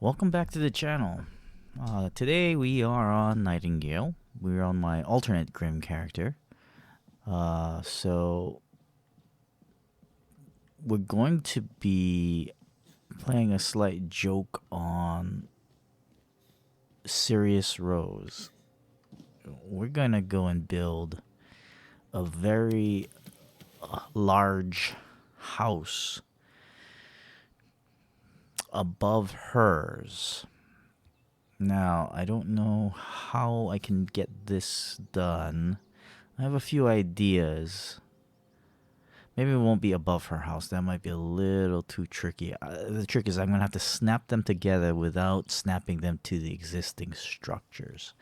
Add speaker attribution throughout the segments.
Speaker 1: Welcome back to the channel. Today we are on Nightingale. We're on my alternate Grim character. So we're going to be playing a slight joke on CereusRose. We're gonna go and build a very large house above hers. Now, I don't know how I can get this done. I have a few ideas. Maybe it won't be above her house. That might be a little too tricky. The trick is I'm going to have to snap them together without snapping them to the existing structures.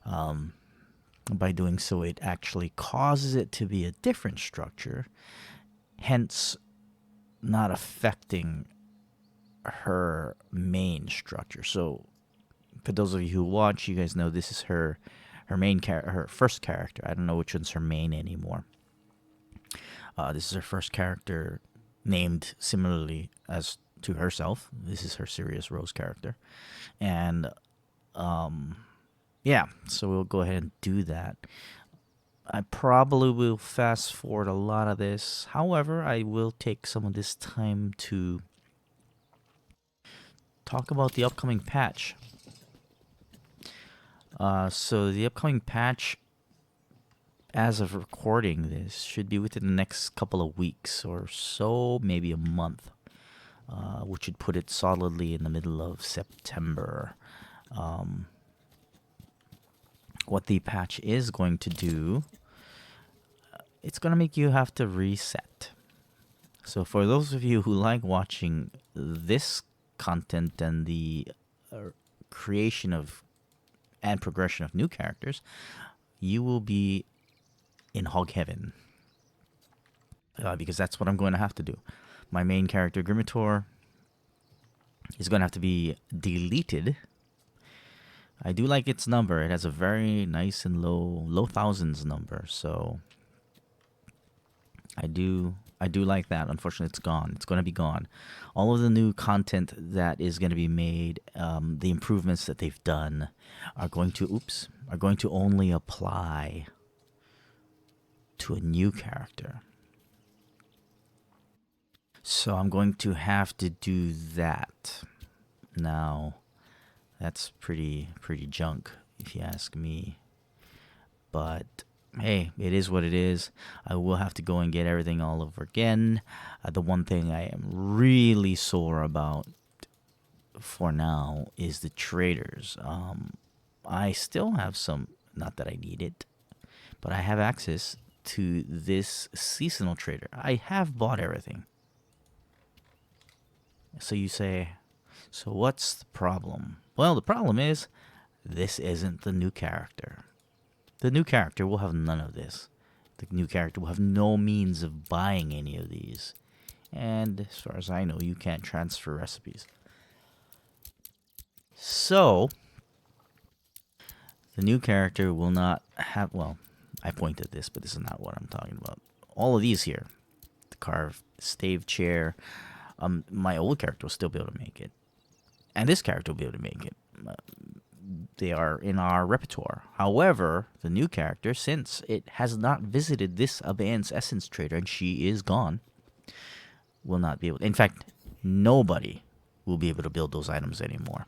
Speaker 1: By doing so, it actually causes it to be a different structure, hence not affecting her main structure. So for those of you who watch, you guys know this is her main her first character. I don't know which one's her main anymore. This is her first character, named similarly as to herself. This is her CereusRose character, and yeah. So we'll go ahead and do that. I probably will fast forward a lot of this. However, I will take some of this time to talk about the upcoming patch. So the upcoming patch, as of recording this, should be within the next couple of weeks or so, maybe a month, which would put it solidly in the middle of September. What the patch is going to do, it's going to make you have to reset. So for those of you who like watching this content and the creation of and progression of new characters, you will be in hog heaven, because that's what I'm going to have to do. My main character, Grimitor, is going to have to be deleted. I do like its number. It has a very nice and low thousands number, so I do like that. Unfortunately, it's gone. It's going to be gone. All of the new content that is going to be made, the improvements that they've done, are going to only apply to a new character. So I'm going to have to do that. Now, that's pretty junk, if you ask me. But hey, it is what it is. I will have to go and get everything all over again. The one thing I am really sore about for now is the traders. I still have some, not that I need it, but I have access to this seasonal trader. I have bought everything. So you say, so what's the problem? Well, the problem is this isn't the new character. The new character will have none of this. The new character will have no means of buying any of these. And as far as I know, you can't transfer recipes. So, the new character will not have, well, I pointed this, but this is not what I'm talking about. All of these here, the carved stave chair, my old character will still be able to make it. And this character will be able to make it. They are in our repertoire. However, the new character, since it has not visited this Abeyance Essence trader and she is gone, will not be able to. In fact, nobody will be able to build those items anymore.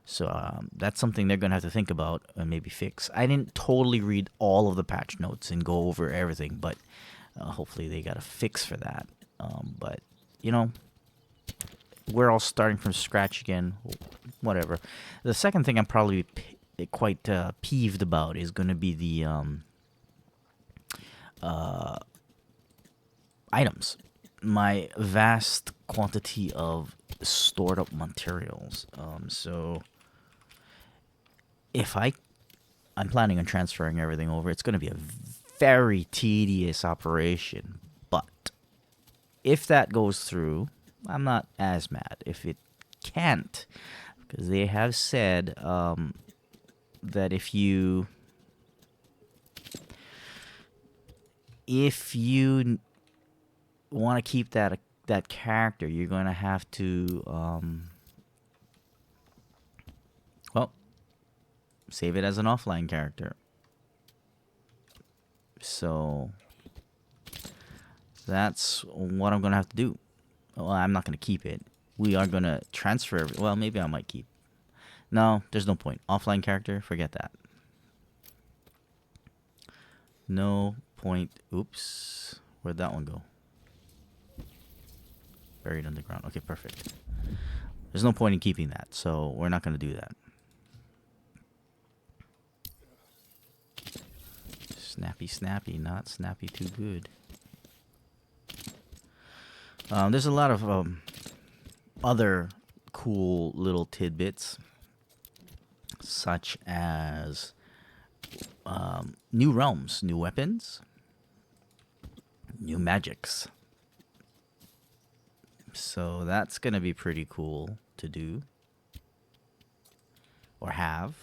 Speaker 1: So that's something they're going to have to think about and maybe fix. I didn't totally read all of the patch notes and go over everything, but hopefully they got a fix for that. But, you know, we're all starting from scratch again. Whatever. The second thing I'm probably quite peeved about is going to be the items. My vast quantity of stored up materials. So if I'm planning on transferring everything over, it's going to be a very tedious operation. But if that goes through, I'm not as mad. If it can't, because they have said that if you want to keep that character, you're going to have to Save it as an offline character. So that's what I'm gonna have to do. Well, I'm not gonna keep it. We are gonna transfer. Well, maybe I might keep. No, there's no point. Offline character, forget that. No point. Oops. Where'd that one go? Buried underground. Okay, perfect. There's no point in keeping that, so we're not gonna do that. Snappy, snappy, not snappy too good. There's a lot of other cool little tidbits, such as new realms, new weapons, new magics. So that's going to be pretty cool to do or have.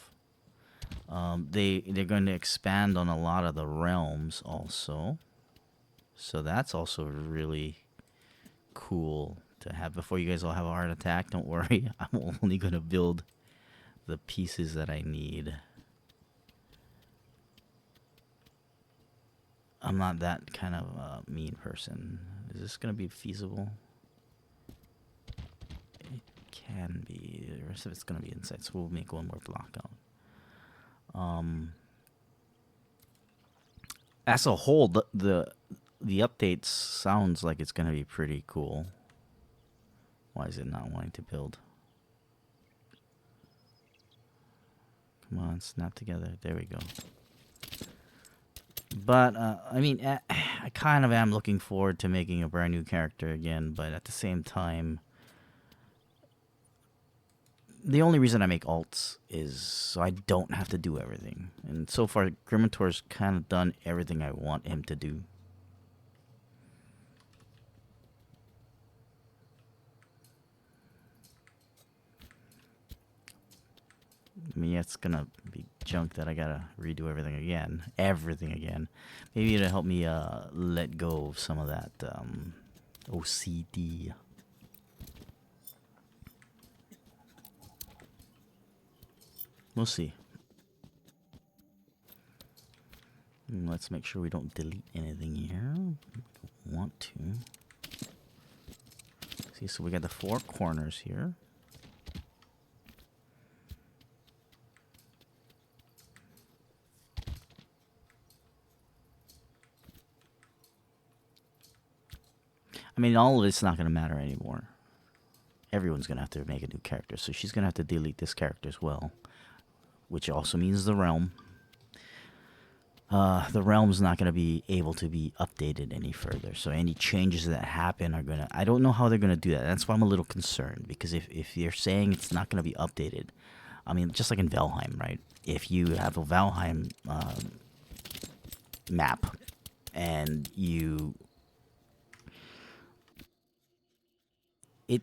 Speaker 1: They're going to expand on a lot of the realms also. So that's also really cool to have. Before you guys all have a heart attack, don't worry. I'm only going to build the pieces that I need. I'm not that kind of mean person. Is this going to be feasible? It can be. The rest of it's going to be inside, so we'll make one more block out. As a whole, the update sounds like it's going to be pretty cool. Why is it not wanting to build? Come on, snap together. There we go. But, I mean, I kind of am looking forward to making a brand new character again, but at the same time, the only reason I make alts is so I don't have to do everything. And so far, Grimitor's kind of done everything I want him to do. I mean, yeah, it's gonna be junk that I gotta redo everything again. Everything again. Maybe it'll help me let go of some of that OCD. We'll see. Let's make sure we don't delete anything here. We don't want to. See, so we got the 4 corners here. I mean, all of it's not going to matter anymore. Everyone's going to have to make a new character, so she's going to have to delete this character as well, which also means the realm. The realm's not going to be able to be updated any further, so any changes that happen are going to... I don't know how they're going to do that. That's why I'm a little concerned, because if you're saying it's not going to be updated, I mean, just like in Valheim, right? If you have a Valheim map and you... It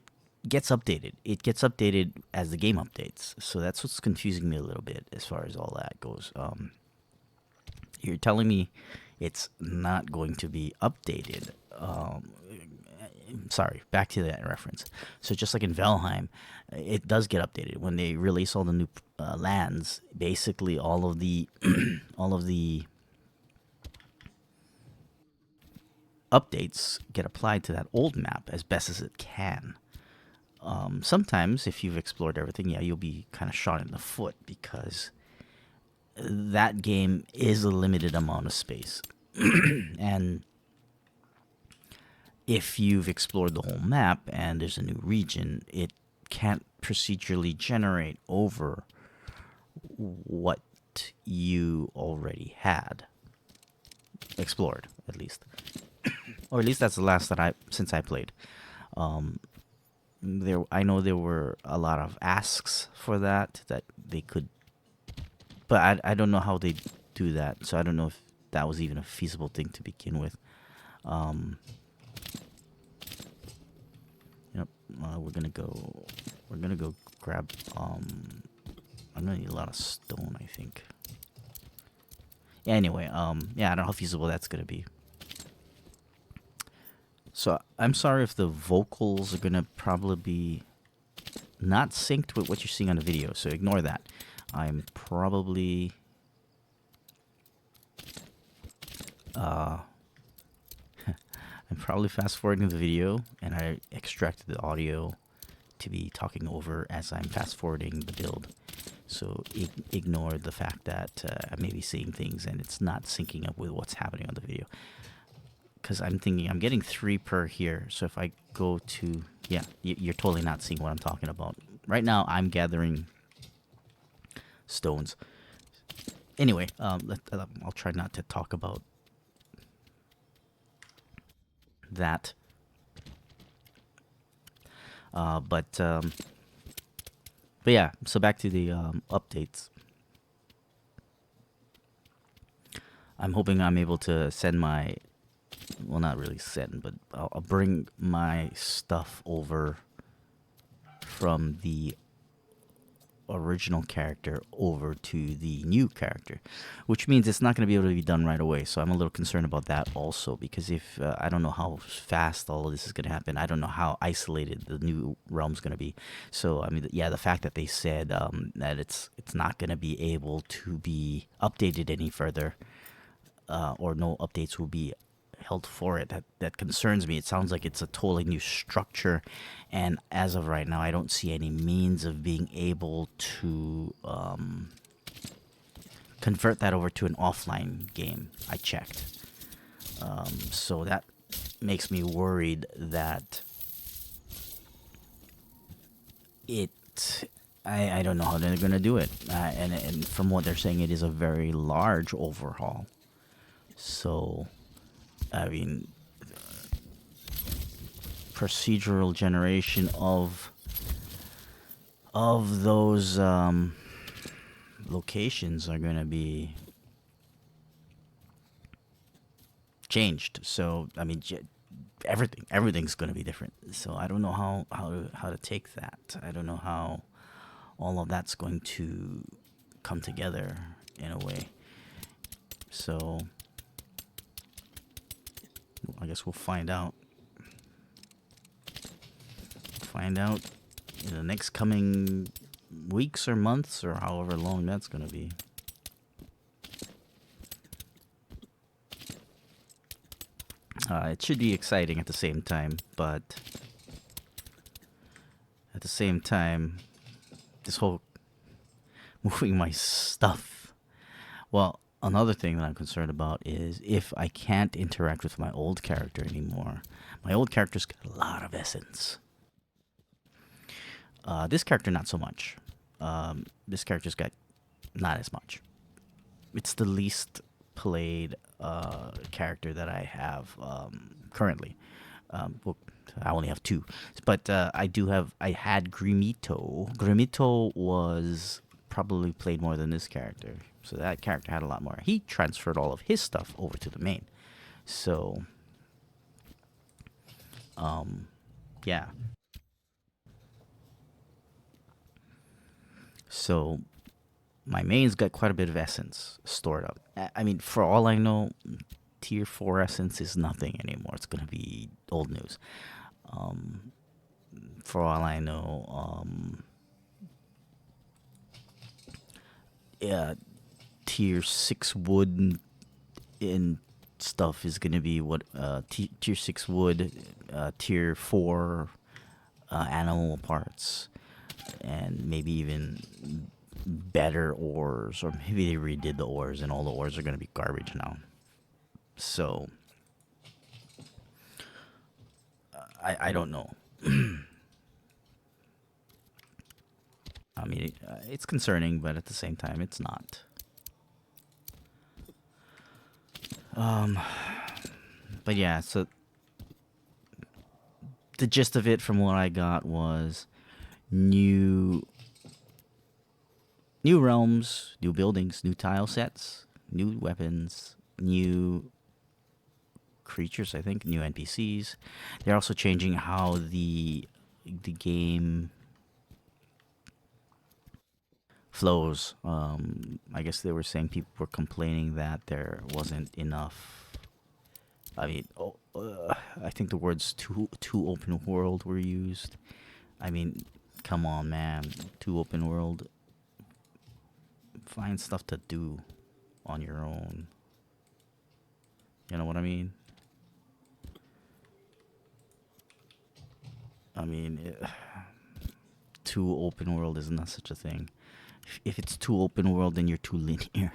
Speaker 1: gets updated. It gets updated as the game updates. So that's what's confusing me a little bit as far as all that goes. You're telling me it's not going to be updated. Sorry, back to that reference. So just like in Valheim, it does get updated when they release all the new lands. Basically, all of the all of the updates get applied to that old map as best as it can. Sometimes, if you've explored everything, yeah, you'll be kind of shot in the foot because that game is a limited amount of space. And if you've explored the whole map and there's a new region, it can't procedurally generate over what you already had explored, at least. Or at least that's the last that since I played. I know there were a lot of asks for that they could, but I don't know how they do that. So I don't know if that was even a feasible thing to begin with. Yep. We're gonna go grab. I'm gonna need a lot of stone, I think. Yeah, anyway, yeah, I don't know how feasible that's gonna be. So I'm sorry if the vocals are gonna probably be not synced with what you're seeing on the video, so ignore that. I'm probably I'm probably fast forwarding the video, and I extracted the audio to be talking over as I'm fast forwarding the build. So ignore the fact that I may be seeing things and it's not syncing up with what's happening on the video. Because I'm thinking I'm getting 3 per here. So if I go to, yeah, you're totally not seeing what I'm talking about. Right now I'm gathering stones. Anyway, I'll try not to talk about that. But yeah, so back to the updates. I'm hoping I'm able to send my, well, not really send, but I'll bring my stuff over from the original character over to the new character, which means it's not going to be able to be done right away. So I'm a little concerned about that also, because if I don't know how fast all of this is going to happen. I don't know how isolated the new realm's going to be. So I mean, yeah, the fact that they said that it's not going to be able to be updated any further, or no updates will be held for it, that concerns me. It sounds like it's a totally new structure, and as of right now I don't see any means of being able to convert that over to an offline game. I checked, so that makes me worried that I don't know how they're gonna do it, and from what they're saying, it is a very large overhaul. So I mean, procedural generation of those locations are going to be changed. So I mean, everything's going to be different. So I don't know how to take that. I don't know how all of that's going to come together in a way. So I guess we'll find out. Find out in the next coming weeks or months, or however long that's going to be. It should be exciting at the same time, but at the same time, this whole moving my stuff. Well, another thing that I'm concerned about is if I can't interact with my old character anymore. My old character's got a lot of essence. This character, not so much. This character's got not as much. It's the least played character that I have currently. Well, I only have 2, but I had Grimitor. Grimitor was probably played more than this character, so that character had a lot more. He transferred all of his stuff over to the main, so yeah. So my main's got quite a bit of essence stored up. I mean, for all I know, tier 4 essence is nothing anymore. It's going to be old news. For all I know, yeah, tier 6 wood and stuff is going to be what tier 6 wood, tier 4 animal parts, and maybe even better ores, or maybe they redid the ores and all the ores are going to be garbage now. So I don't know. I mean, it's concerning, but at the same time, it's not. But yeah, so the gist of it from what I got was new realms, new buildings, new tile sets, new weapons, new creatures, I think, new NPCs. They're also changing how the game flows. I guess they were saying people were complaining that there wasn't enough. I mean, I think the words too open world were used. I mean, come on, man, too open world. find stuff to do on your own. You know what I mean? I mean, too open world is not such a thing. If it's too open world, then you're too linear.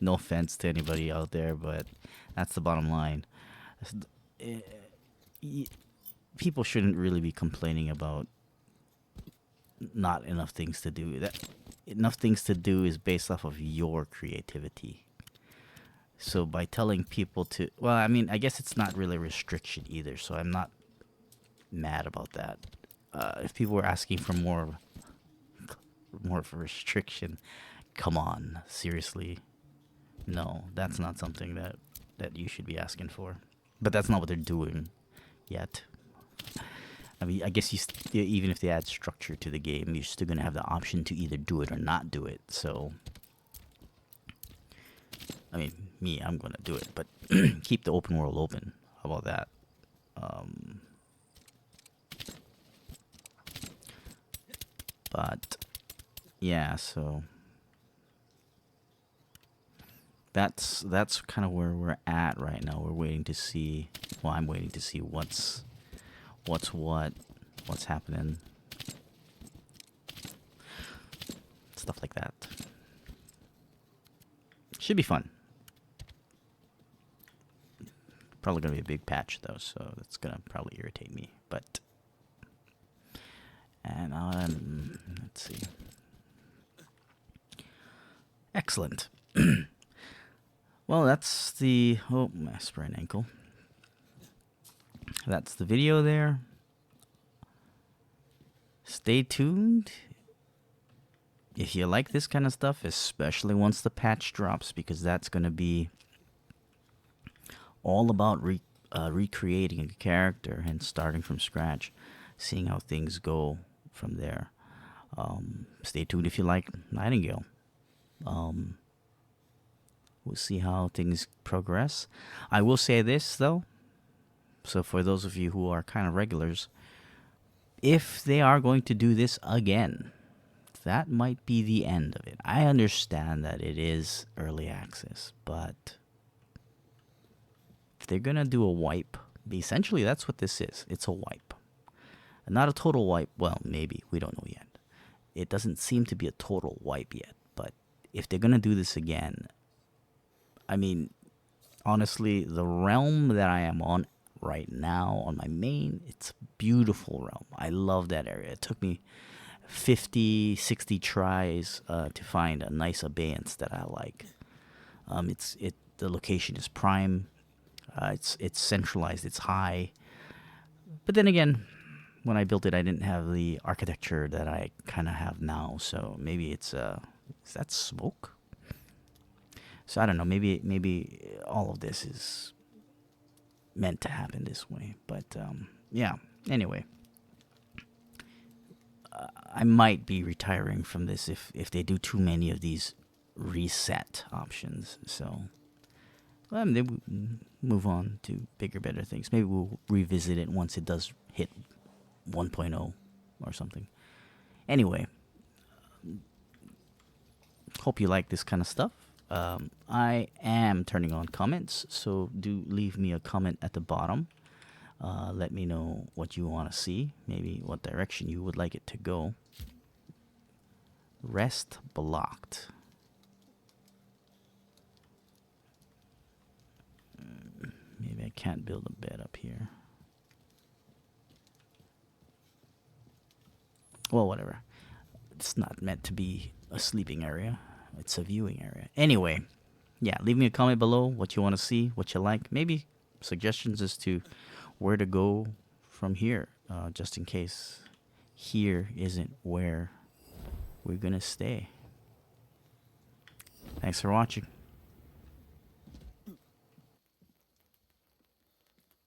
Speaker 1: No offense to anybody out there, but that's the bottom line. People shouldn't really be complaining about not enough things to do. That enough things to do is based off of your creativity. So by telling people to, well, I mean, I guess it's not really a restriction either. So I'm not mad about that. If people were asking for more of a restriction, come on, seriously. No, that's not something that you should be asking for. But that's not what they're doing yet. I mean, I guess even if they add structure to the game, you're still going to have the option to either do it or not do it. So, I mean, I'm going to do it. But keep the open world open. How about that? But, yeah, so that's kind of where we're at right now. We're waiting to see. Well, I'm waiting to see what's happening. Stuff like that. Should be fun. Probably gonna be a big patch though, so that's gonna probably irritate me. But let's see. Excellent. Well, that's the I sprained an ankle. That's the video there. Stay tuned if you like this kind of stuff, especially once the patch drops, because that's going to be all about recreating a character and starting from scratch, seeing how things go from there. Stay tuned if you like Nightingale. We'll see how things progress. I will say this, though. So for those of you who are kind of regulars, if they are going to do this again, that might be the end of it. I understand that it is early access, but if they're going to do a wipe, essentially that's what this is. It's a wipe. Not a total wipe. Well, maybe. We don't know yet. It doesn't seem to be a total wipe yet. But if they're going to do this again, I mean, honestly, the realm that I am on right now on my main, it's a beautiful realm. I love that area. It took me 50, 60 tries to find a nice abeyance that I like. The location is prime. It's centralized. It's high. But then again, when I built it, I didn't have the architecture that I kind of have now. So maybe it's is that smoke? So I don't know. Maybe all of this is meant to happen this way. But yeah. Anyway, I might be retiring from this if they do too many of these reset options. So they move on to bigger, better things. Maybe we'll revisit it once it does hit 1.0 or something. Anyway, hope you like this kind of stuff. I am turning on comments, so do leave me a comment at the bottom. Let me know what you want to see, maybe what direction you would like it to go. Rest blocked. Maybe I can't build a bed up here. Well, whatever. It's not meant to be a sleeping area. It's a viewing area. Anyway, yeah, leave me a comment below what you want to see, what you like. Maybe suggestions as to where to go from here, just in case here isn't where we're going to stay. Thanks for watching.